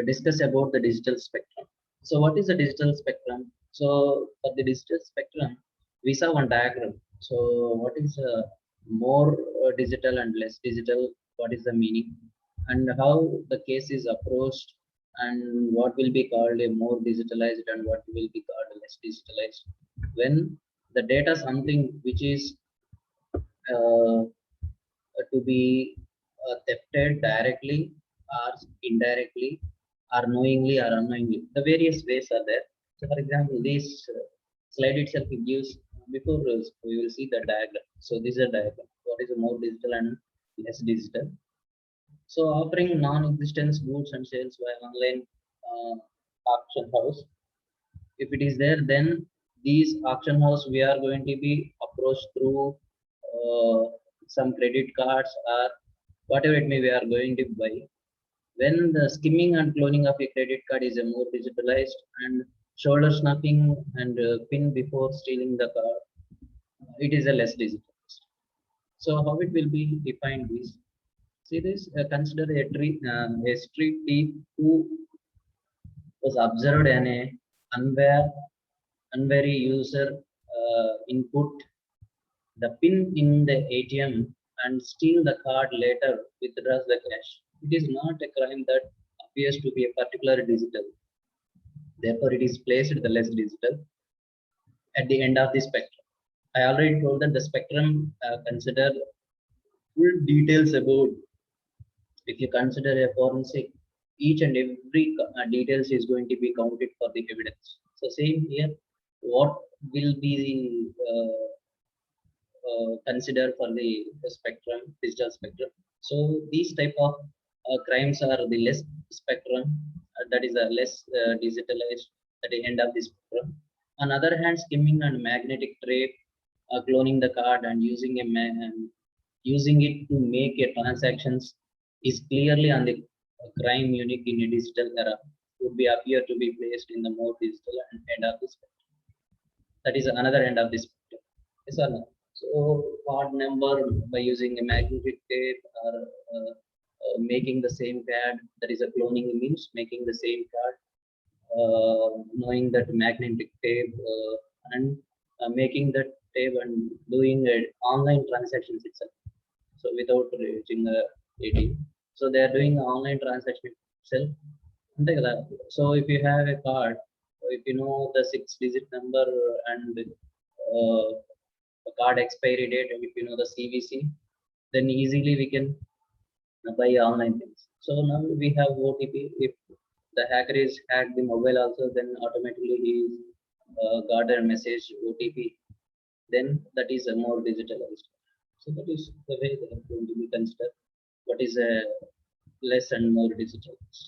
discuss about the digital spectrum. So what is the digital spectrum? So for the digital spectrum, we saw one diagram. So what is more digital and less digital? What is the meaning? And how the case is approached, and what will be called a more digitalized and what will be called less digitalized. When the data something which is uh, to be thefted directly or indirectly or knowingly or unknowingly. The various ways are there. So, for example, this slide itself it gives before we will see the diagram. So, this is a diagram. What is more digital and less digital? So, offering non-existence goods and sales via online auction house. If it is there, then these auction house we are going to be approached through some credit cards or whatever it may we are going to buy. When the skimming and cloning of a credit card is a more digitalized and shoulder snuffing and pin before stealing the card, it is a less digitalized. So how it will be defined is, see this, consider a street thief who was observed in a unaware, unwary user input the pin in the ATM and steal the card later withdraws the cash. It is not a crime that appears to be a particular digital. Therefore, it is placed the less digital at the end of the spectrum. I already told that the spectrum consider full details about. If you consider a forensic, each and every details is going to be counted for the evidence. So same here, what will be the consider for the spectrum, digital spectrum. So these type of crimes are the less spectrum, that is a less digitalized at the end of the spectrum. On other hand, skimming and magnetic tape, cloning the card and using it to make a transactions is clearly on the crime unique in a digital era would be appear to be placed in the more digital and end of the spectrum. That is another end of the spectrum. Yes or no? So card number by using a magnetic tape or making the same card, that is a cloning means making the same card, knowing that magnetic tape and making that tape and doing online transactions itself. So without reaching a ATM. So they are doing online transaction itself. అంతే కదా. So if you have a card, if you know the 6-digit number and the card expiry date, and if you know the CVC, then easily we can buy online things. So now we have OTP. If the hacker is hacked the mobile also, then automatically he got a message OTP. Then that is a more digitalized. So that is the way they are going to be considered. What is a less and more digitalized.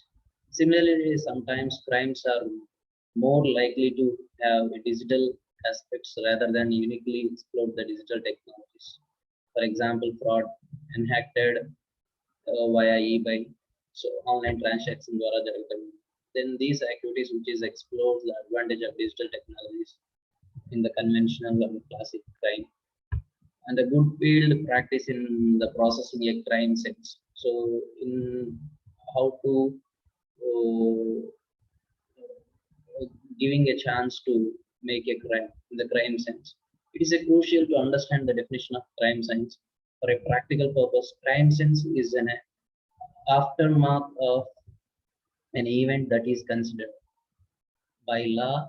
Similarly, sometimes crimes are more likely to have digital aspects rather than uniquely explore the digital technologies. For example, fraud enacted via eBay, so online transaction ద్వారా జరుగుతాయి. Then these activities which is explore the advantage of digital technologies in the conventional and classic crime, and a good field practice in the processing a crime sense. So in how to uh, giving a chance to make a crime in the crime sense. It is a crucial to understand the definition of crime science. For a practical purpose, crime sense is an aftermath of an event that is considered by law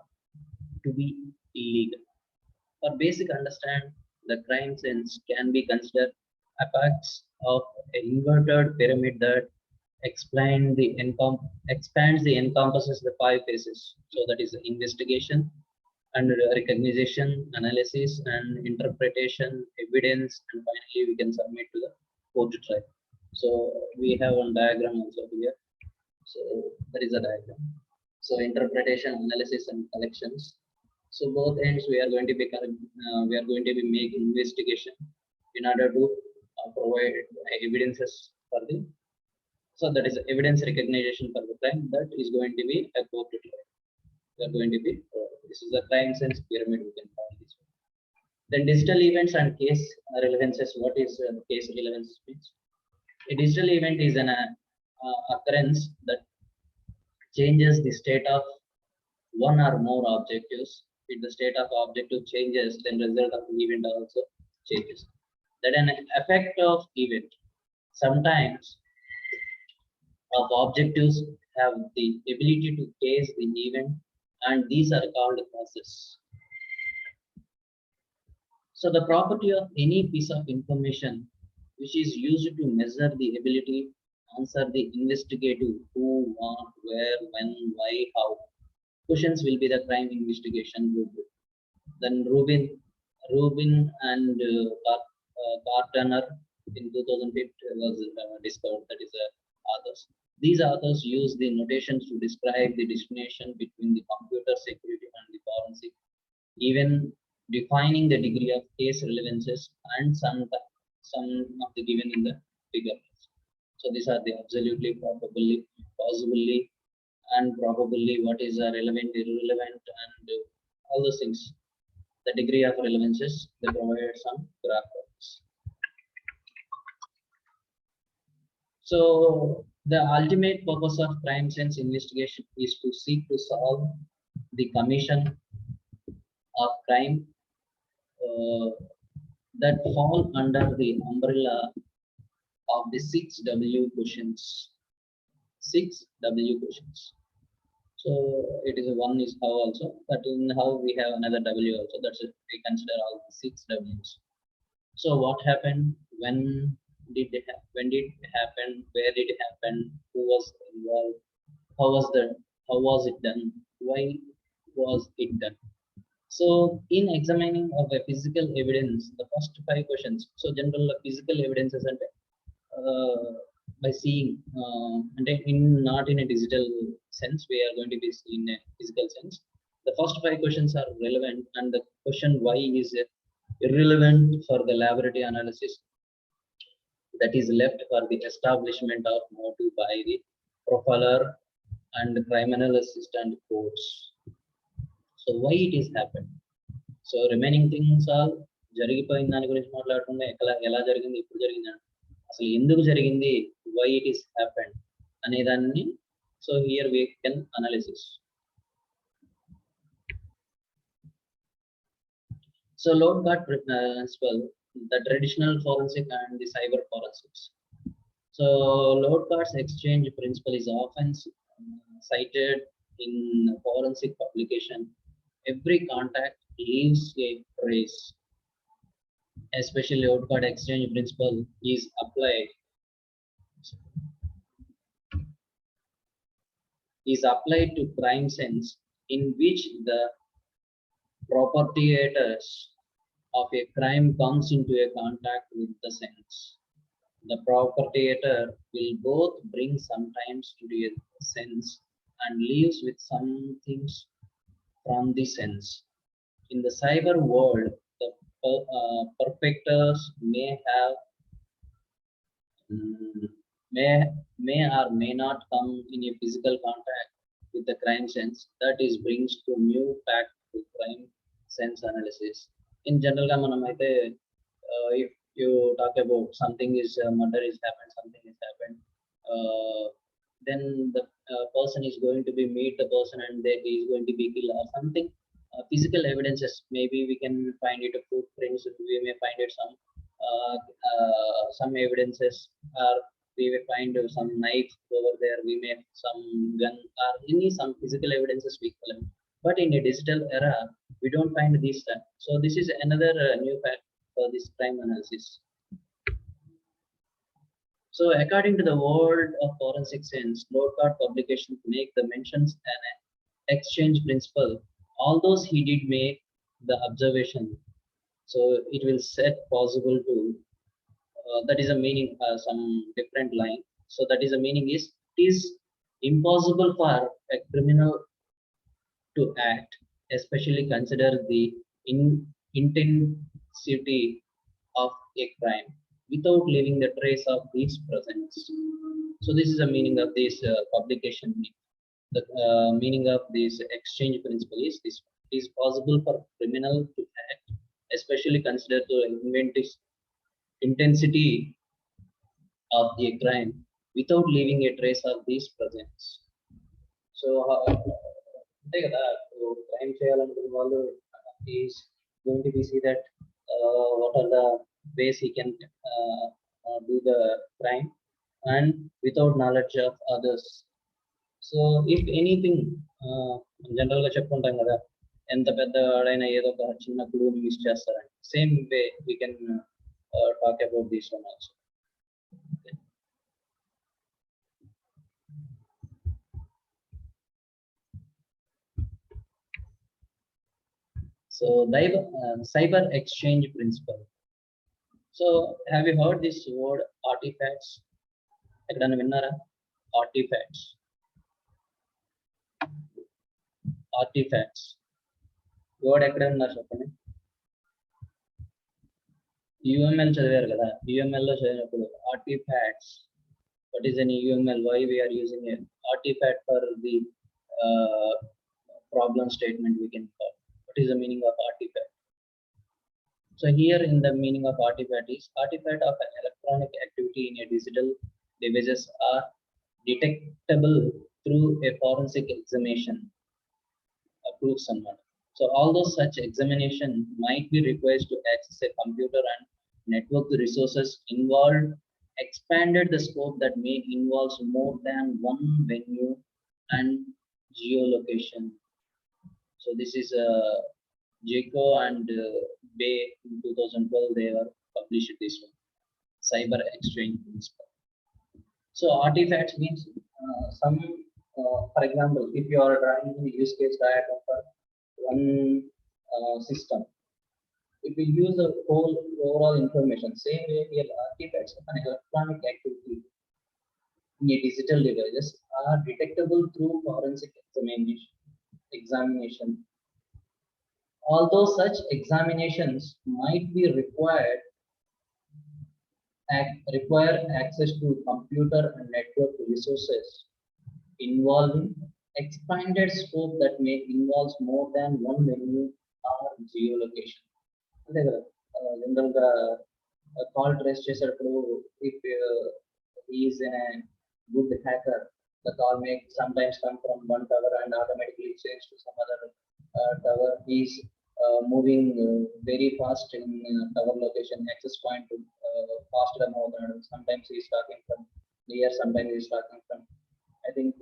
to be illegal. For basic understand, the crime sense can be considered apex of an inverted pyramid that expands the encompasses the 5 phases. So that is investigation and recognition, analysis and interpretation, evidence, and finally we can submit to the court trial. So we have one diagram also here. So there is a diagram. So interpretation, analysis, and collections. So both ends we are going to be making investigation in order to provide evidences for the. So that is evidence recognition for the crime that is going to be a court trial. We are going to be this is the crime sense pyramid we can call this one. Then digital events and case relevances. What is case relevance means? A digital event is an occurrence that changes the state of one or more objectives. If the state of objective changes, then result of the event also changes. That an effect of event. Sometimes of objectives have the ability to case the event, and these are called causes. So the property of any piece of information which is used to measure the ability, answer the investigative who, what, where, when, why, how. Questions will be the crime investigation rubric. Then Rubin and Gartner in 2005 was discovered. That is authors. These authors use the notations to describe the distinction between the computer security and the forensic, even defining the degree of case relevances and some of the given in the figure. So these are the absolutely, probably, possibly, and probably what is relevant, irrelevant, and all those things. The degree of relevances, they provide some graph. So the ultimate purpose of crime science investigation is to seek to solve the commission of crime that fall under the umbrella of the 6W questions. 6W questions. So it is one is how also, but in how we have another W also. That's it. We consider all the 6Ws. So what happened? When did it happen? Where did it happen? Who was involved? How was it done? Why was it done? So in examining of a physical evidence, the first 5 questions. So general physical evidences and by seeing and in not in a digital sense, we are going to be in a physical sense. The first 5 questions are relevant, and the question why is irrelevant for the laboratory analysis. That is left for the establishment of motive by the profiler and criminal assistant courts. So why it is happened? So remaining things all జరిగిపోయిన దాని గురించి మాట్లాడుకుంటే ఎలా జరిగింది, ఇప్పుడు జరిగింది, అసలు ఎందుకు జరిగింది, why it is happened అనే దాన్ని. So here we can analysis. So Lodgart principle, the traditional forensic and the cyber forensics. So Lodgart's exchange principle is often cited in forensic publication. Every contact leaves a trace. Especially Lodgart exchange principle is applied to crime scenes in which the perpetrators of a crime comes into a contact with the sense. The perpetrator will both bring sometimes to the sense and leaves with some things from the sense. In the cyber world, the perpetrators may have may or may not come in a physical contact with the crime sense. That is brings to new fact to crime sense analysis. In general, if you talk about something is murder is happened, something is happened, then the person is going to be meet the person and he is going to be killed or something. Physical evidences, maybe we can find it a footprints, we may find it some evidences, or we may find some knife over there, we may some gun or some physical evidences we collect. But in a digital era, we don't find this stuff. So this is another new fact for this crime analysis. So according to the world of forensic science, Lodgart publications make the mentions an exchange principle. Although he did make the observation, so it will set possible to that is a meaning some different line. So that is a meaning is it is impossible for a criminal to act, especially consider the intensity of a crime without leaving the trace of his presence. So this is the meaning of this publication. The meaning of this exchange principle is this: it is possible for criminal to act, especially consider the intensity of a crime without leaving a trace of his presence. So అంతే కదా, crime చేయాలనుకున్న వాళ్ళు is going to be see that what are the ways he can do the crime and without knowledge of others. So if anything, general గా చెప్పుకుంటాం కదా, ఎంత పెద్ద వాడైనా ఏదో ఒక చిన్న క్లూని మిస్ చేస్తారని, same way we can talk about this one also. So cyber exchange principle. So have you heard this word artifacts? ఎక్కడైనా విన్నారా? Artifacts. వర్డ్ ఎక్కడ ఉన్నారు చెప్పండి. UML చదివారు కదా, UML లో చదివినప్పుడు artifacts. What is an UML? Why we are using an artifact for the problem statement we can call. What is the meaning of artifact? So here in the meaning of artifact is artifact of an electronic activity in a digital devices are detectable through a forensic examination. Approves someone. So although such examination might be required to access a computer and network resources involved, expanded the scope that may involve more than one venue and geolocation. So this is JACO and Bay in 2012, they are published this one, cyber exchange principle. So artifacts means some, for example, if you are drawing the use case diagram for one system, if we use the whole overall information, same way here artifacts of an electronic activity in a digital devices are detectable through forensic examination. Although such examinations might be require access to computer and network resources involving expanded scope that may involve more than one venue or geolocation. అంటే కదా, general గా call trace చేసేటప్పుడు if he is a good hacker, the call may sometimes come from one tower and automatically change to some other tower. He is moving very fast in tower location, access point to faster mode. Sometimes he is talking from near, sometimes he is talking from, I think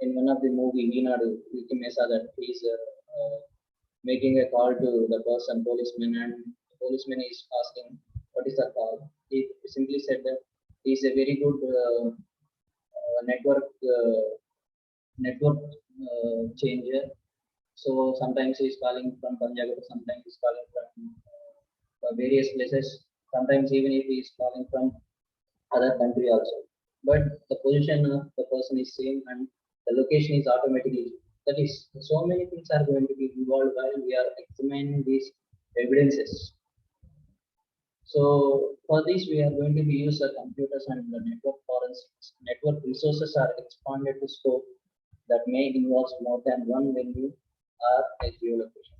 in one of the movie Veenadu, we may saw that he is making a call to the person, policeman, and the policeman is asking what is the call. He simply said that he is a very good network changer. So sometimes he is calling from Punjab, sometimes he is calling from various places, sometimes even if he is calling from other country also. But the position of the person is same and the location is automatically. That is, so many things are going to be involved while we are examining these evidences. So for this, we are going to be use the computers and the network forensics. Network resources are expanded to scope that may involve more than one venue or a geolocation.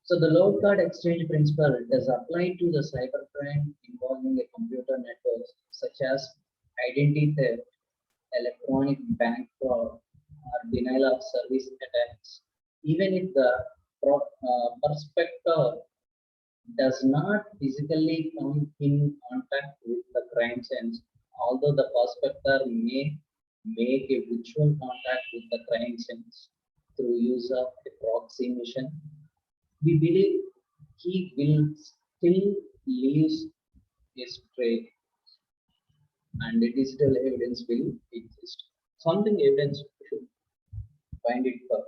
So the load card exchange principle does apply to the cybercrime involving a computer networks such as identity theft, electronic bank fraud, or denial of service attacks. Even if the perspector does not physically come in contact with the crime scene, although the prospector may make a virtual contact with the crime scene through use of a proxy mission, we believe he will still leave his trace and the digital evidence will exist. Something evidence should find it for.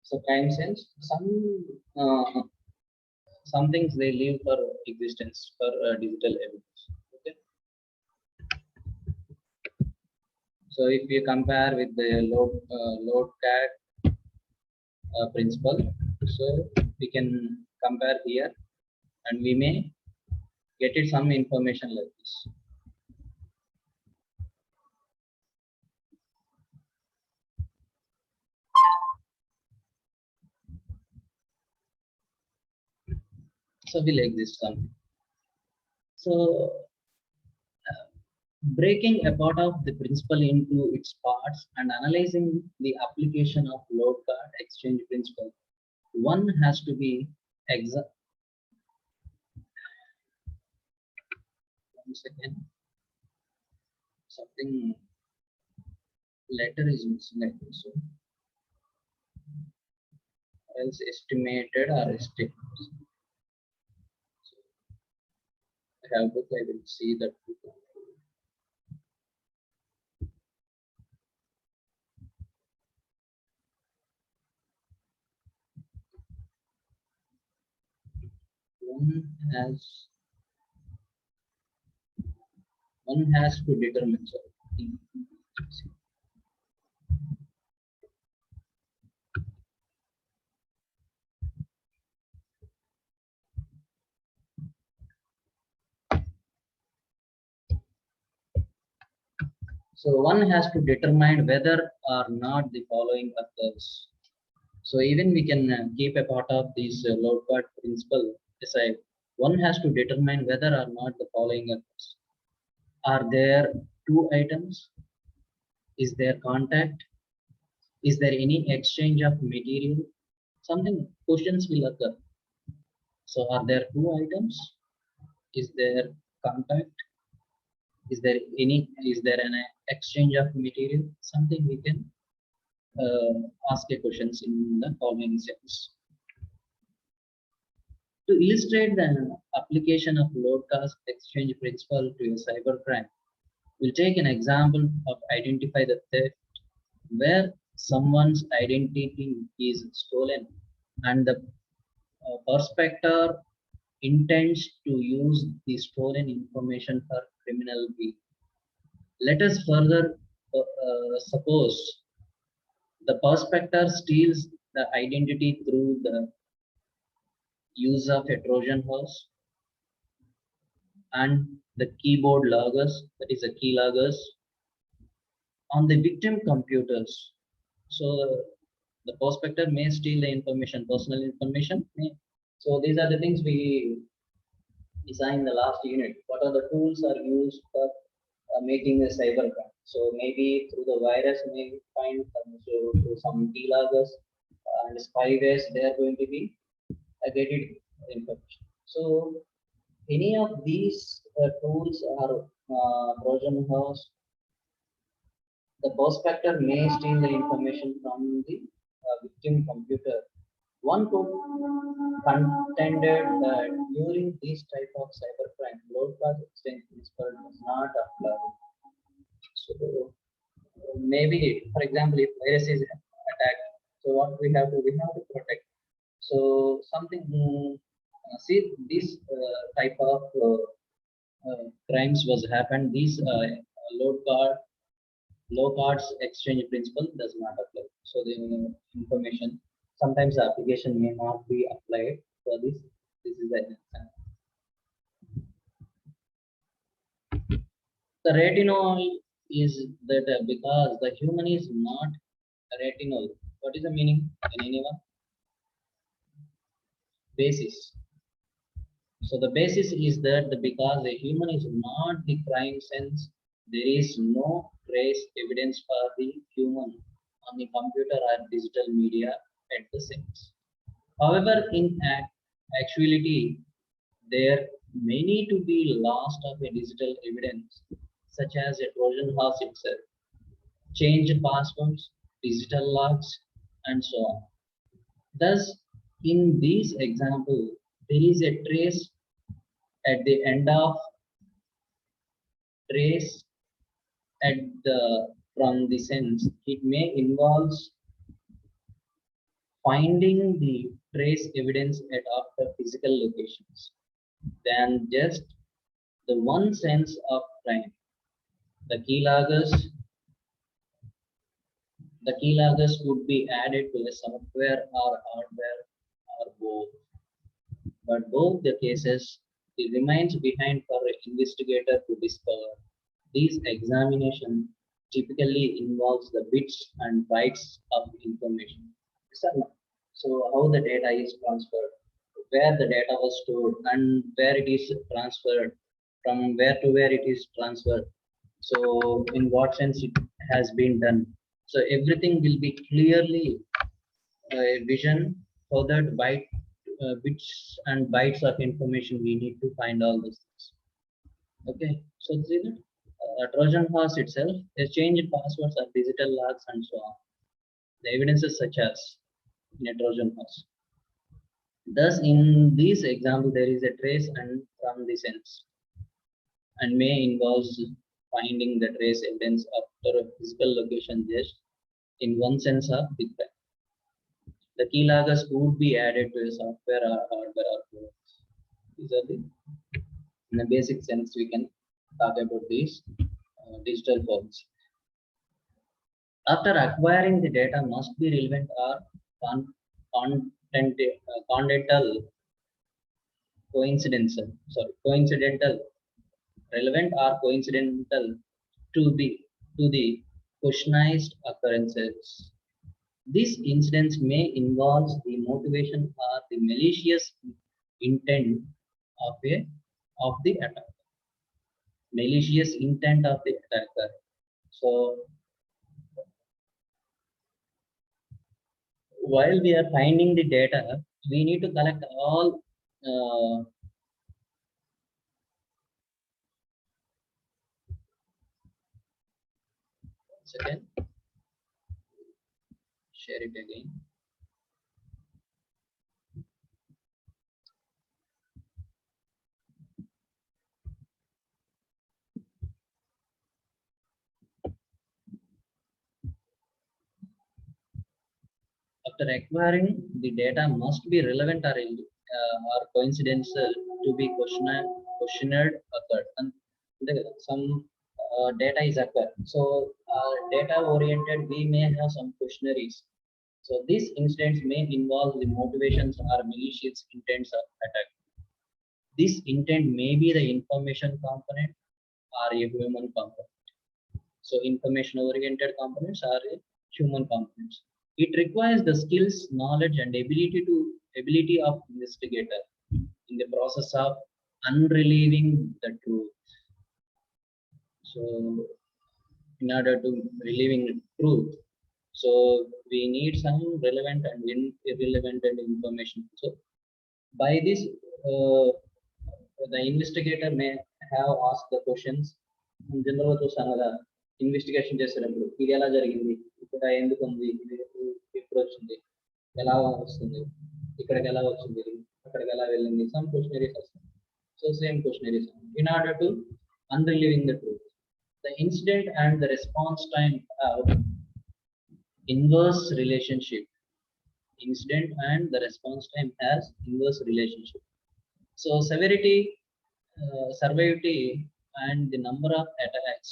So crime sense, some things they leave for existence for digital evidence. Okay. So if you compare with the load CAD, principle. So we can compare here, and we may get it some information like this. So we like this one. So breaking apart of the principle into its parts and analyzing the application of load card exchange principle, one has to be exact. 1 second, something letter is missing, I think so. Else estimated or estimated. So I have book, I will see that. One has one has to determine. So, so one has to determine whether or not the following occurs. So even we can keep a part of this load card principle aside. One has to determine whether or not the following occurs. Are there two items? Is there contact? Is there any exchange of material? Something questions will occur. So are there two items? Is there contact? Is there an exchange of material? Something we can ask a questions in the following sense. To illustrate the application of load cost exchange principle to a cybercrime, we'll take an example of identify the theft where someone's identity is stolen and the prospector intends to use the stolen information for criminal gain. Let us further suppose the prospector steals the identity through the use of a Trojan horse and the keyboard loggers, that is the key loggers, on the victim computers. So the prospector may steal the information, personal information. So these are the things we design the last unit. What are the tools are used for making a cybercrime? So maybe through the virus, maybe find so through some keyloggers and spywares, they are going to be getting information. So any of these tools are Trojan horse. The prospector may steal the information from the victim computer. One could contended that during this type of cybercrime, load class exchange principle does not apply. So maybe, for example, if virus is attacked, so what we have to protect. So something, see this type of crimes was happened. These load card low cards exchange principle does not apply. So the information sometimes the application may not be applied for this. This is an example. The retinol is that because the human is not retinol. What is the meaning? Can anyone? Basis. So the basis is that because the human is not the crime sense, there is no trace evidence for the human on the computer or digital media at the sense. However, in actuality, there may need to be loss of a digital evidence, such as a Trojan horse itself, change passwords, digital logs, and so on. Thus, in this example, there is a trace at the end of trace at the from the sense. It may involve finding the trace evidence at after physical locations than just the one sense of crime. The keyloggers The keyloggers would be added to the software or hardware or both. But both the cases, it remains behind for an investigator to discover. This examination typically involves the bits and bytes of information. So how the data is transferred, where the data was stored, and where it is transferred, from where to where it is transferred. So in what sense it has been done. So everything will be clearly vision for that bits and bytes of information we need to find all those things. Okay, so see that Trojan horse itself has changed passwords or digital logs and so on. The evidences such as in a Trojan horse. Thus, in this example, there is a trace and from the sense, and may involve finding the trace evidence after a physical location just in one sense of the crime. The keyloggers would be added to a software or hardware or both. These are the, in a basic sense, we can talk about these digital forms. After acquiring the data must be relevant or coincidental, relevant or coincidental to the questionized occurrences. These incidents may involve the motivation or the malicious intent of the attack. Malicious intent of the attacker. So while we are finding the data, we need to collect all second, share it again. After acquiring, the data must be relevant or coincidental to be questioned occurred. And some data is occurred. So data oriented, we may have some questionnaires. So these incidents may involve the motivations or malicious intents of attack. This intent may be the information component or a human component. So information oriented components are human components. It requires the skills, knowledge, and ability of investigator in the process of unrelieving the truth. So in order to relieving the truth, so we need some relevant and irrelevant information. So by this, the investigator may have asked the questions. జనరల్గా చూస్తాను కదా investigation చేసేటప్పుడు ఇది ఎలా జరిగింది, ఇక్కడ ఎందుకు ఉంది, ఇది ఎప్పుడు వచ్చింది, ఎలా వస్తుంది, ఇక్కడికి ఎలా వచ్చింది, అక్కడికి ఎలా వెళ్ళింది, సమ్ క్వశ్చనరీస్ వస్తాయి. So same questionnaires in order to unrelieving the truth. The incident and the response time have inverse relationship. Incident and the response time has inverse relationship. So severity, severity and the number of attacks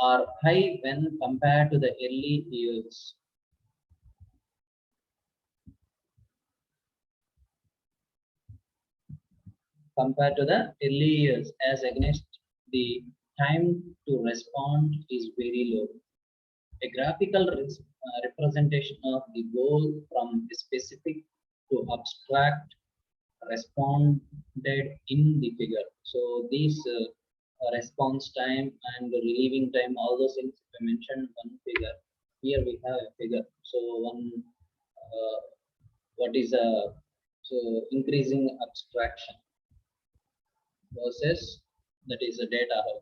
are high when compared to the early years. Compared to the early years, as against the time to respond is very low. A graphical representation of the goal from specific to abstract responded in the figure. So these response time and the relieving time, all those things I mentioned one figure. Here we have a figure. So one what is a so increasing abstraction versus that is a data hub.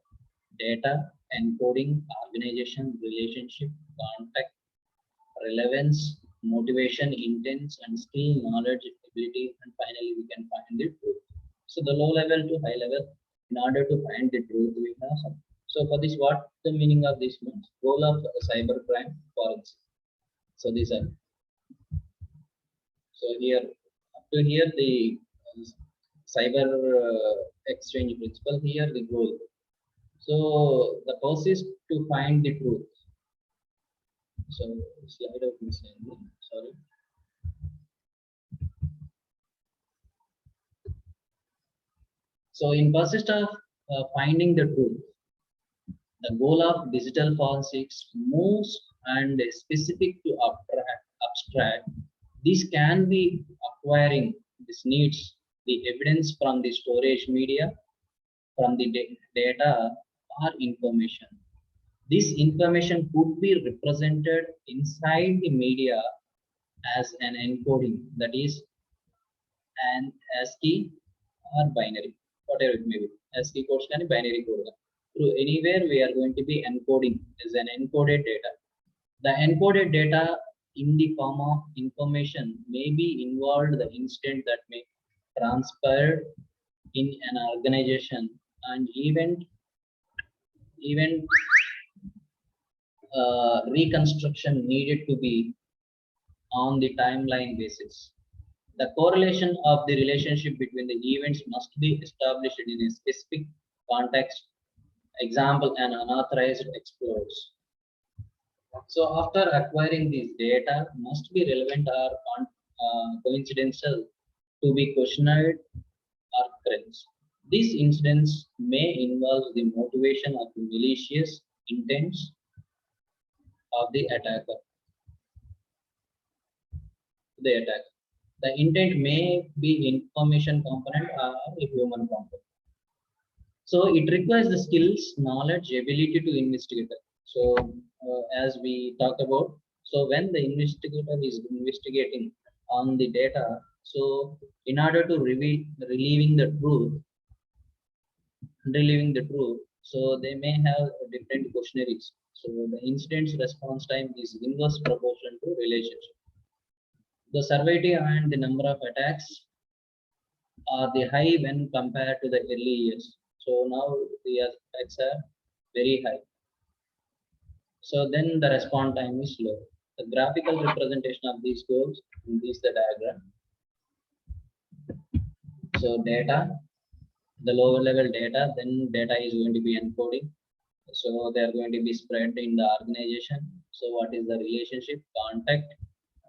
Data encoding, organization, relationship, contact, relevance, motivation, intents, and skill, knowledge, ability, and finally we can find the truth. So the low level to high level, in order to find the truth, we have some. So for this, what the meaning of this means? Goal of cybercrime forensic. So these are. So here, up to here the cyber exchange principle. Here the goal. So the purpose is to find the truth. So slide out misleading. Sorry. So in persist of finding the truth, the goal of digital forensics moves and is specific to abstract. This can be acquiring. This needs the evidence from the storage media, from the data or information. This information could be represented inside the media as an encoding, that is an ASCII or binary, whatever it may be. ASCII codes can be binary code. Through anywhere we are going to be encoding as an encoded data. The encoded data in the form of information may be involved the instant that may transpire in an organization and even reconstruction needed to be on the timeline basis. The correlation of the relationship between the events must be established in a specific context, example, an unauthorized explorers. So after acquiring these data must be relevant or coincidental to be questioned or correct. These incidents may involve the motivation of the malicious intents of the attacker. The attack. The intent may be information component or a human component. So it requires the skills, knowledge, ability to investigate. So as we talked about, so when the investigator is investigating on the data, so in order to reveal relieving the truth, so they may have different questionnaires. So the incident's response time is inverse proportion to relationship. The severity and the number of attacks are the high when compared to the early years. So now the attacks are very high. So then the response time is low. The graphical representation of these goals is the diagram. So data, the lower level data, then data is going to be encoding. So they are going to be spread in the organization. So what is the relationship, contact,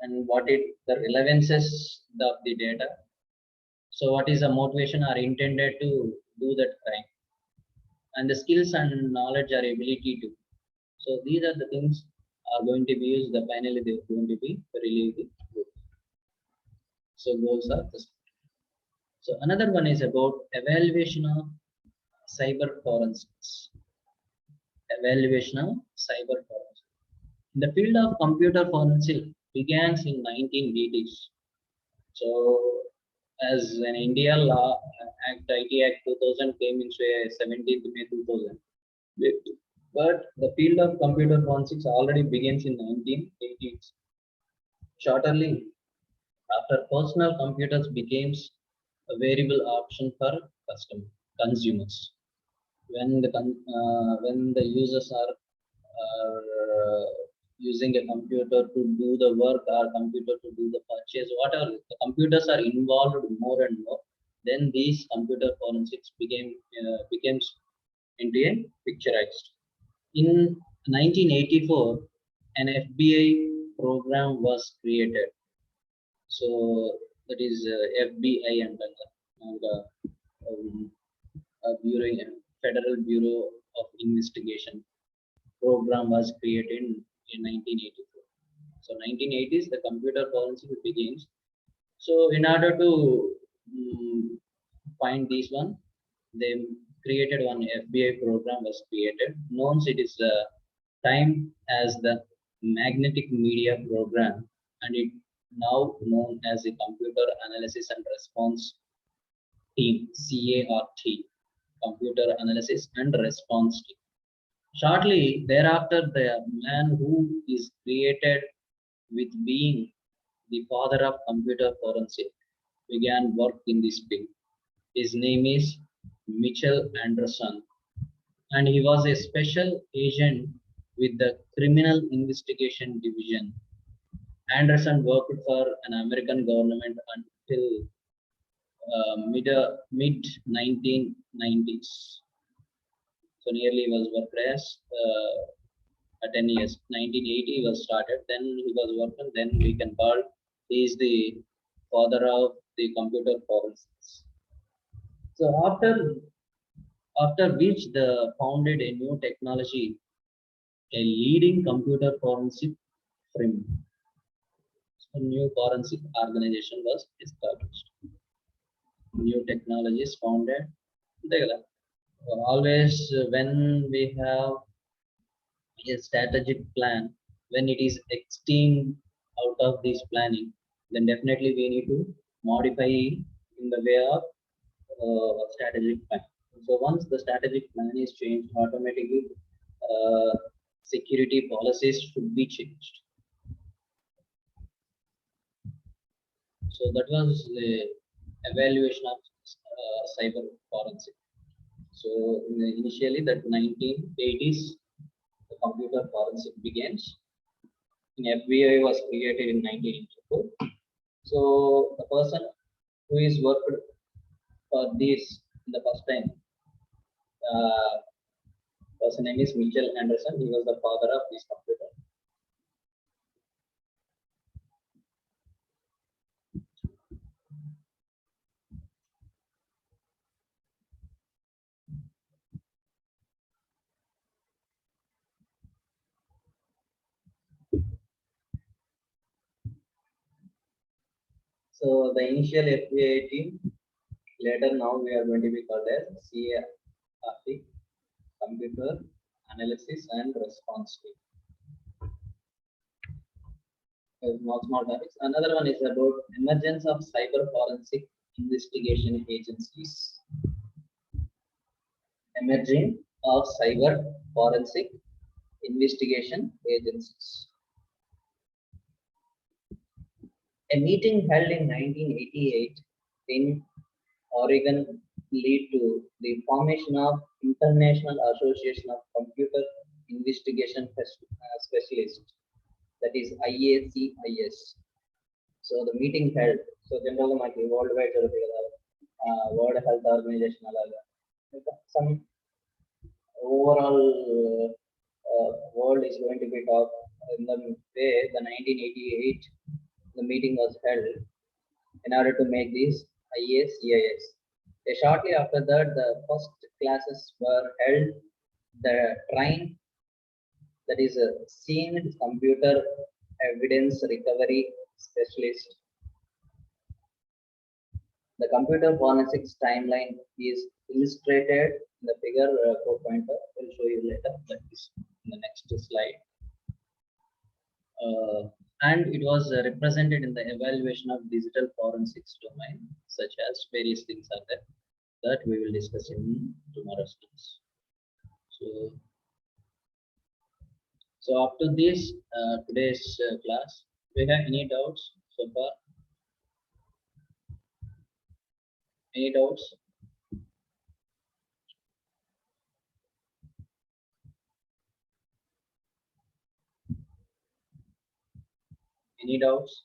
and what is the relevances of the data. So what is the motivation are intended to do that crime, and the skills and knowledge or ability to. So these are the things are going to be used. The finally they're going to be relieved. So goals are this. So another one is about evaluation of cyber forensics. Evaluation of cyber forensics. The field of computer forensics began in 1980s. So as an India law Act IT Act 2000 came into 17th May 2000. But the field of computer forensics already begins in 1980s. Shortly after personal computers became a variable option for consumers. When the users are using a computer to do the work or computer to do the purchase, whatever the computers are involved more and more, then these computer forensics becomes into a picturized. In 1984, an FBI program was created. So that is FBI and um, Federal Bureau of Investigation program was created in 1984. So 1980s, the computer forensics begins. So in order to find this one, they created one FBI program was created. Known it is time as the Magnetic Media Program, and it now known as the Computer Analysis and Response Team (CART), Computer Analysis and Response Team. Shortly thereafter, the man who is created with being the father of computer forensic began work in this field. His name is Mitchell Anderson, and he was a special agent with the Criminal Investigation Division. Anderson worked for an American government until mid 1990s. So nearly was worked as 10 years. 1980 was started. Then he was working. Then we can call he is the father of the computer forensics. So after which the founded a new technology, a leading computer forensic firm. A new forensic organization was established. New technologies founded. Always when we have a strategic plan, when it is extreme out of this planning, then definitely we need to modify in the way of strategic plan. So once the strategic plan is changed, automatically security policies should be changed. So that was the evaluation of cyber forensic. So initially that 1980s, the computer forensic begins. FBI was created in 1984. So the person who is worked for this in the first time, uh, person name is Mitchell Anderson. He was the father of this computer. So the initial FBI team, later now we are going to be called as CART, Computer Analysis and Response Team. Small topics. Another one is about emergence of cyber forensic investigation agencies. Emerging of cyber forensic investigation agencies. A meeting held in 1988 in Oregon led to the formation of International Association of Computer Investigation Specialists, that is IACIS. So the meeting held. So generally, worldwide World Health Organization, some overall world is going to be talked in the way the 1988 the meeting was held in order to make this IACIS. Shortly after that, the first classes were held. The train, that is a seen computer evidence recovery specialist. The computer forensics timeline is illustrated in the figure 4.0. We'll show you later. That is in the next slide. And it was represented in the evaluation of digital forensics domain, such as various things are there that we will discuss in tomorrow's class. So after this today's class, do you have any doubts so far? Any doubts? Any doubts?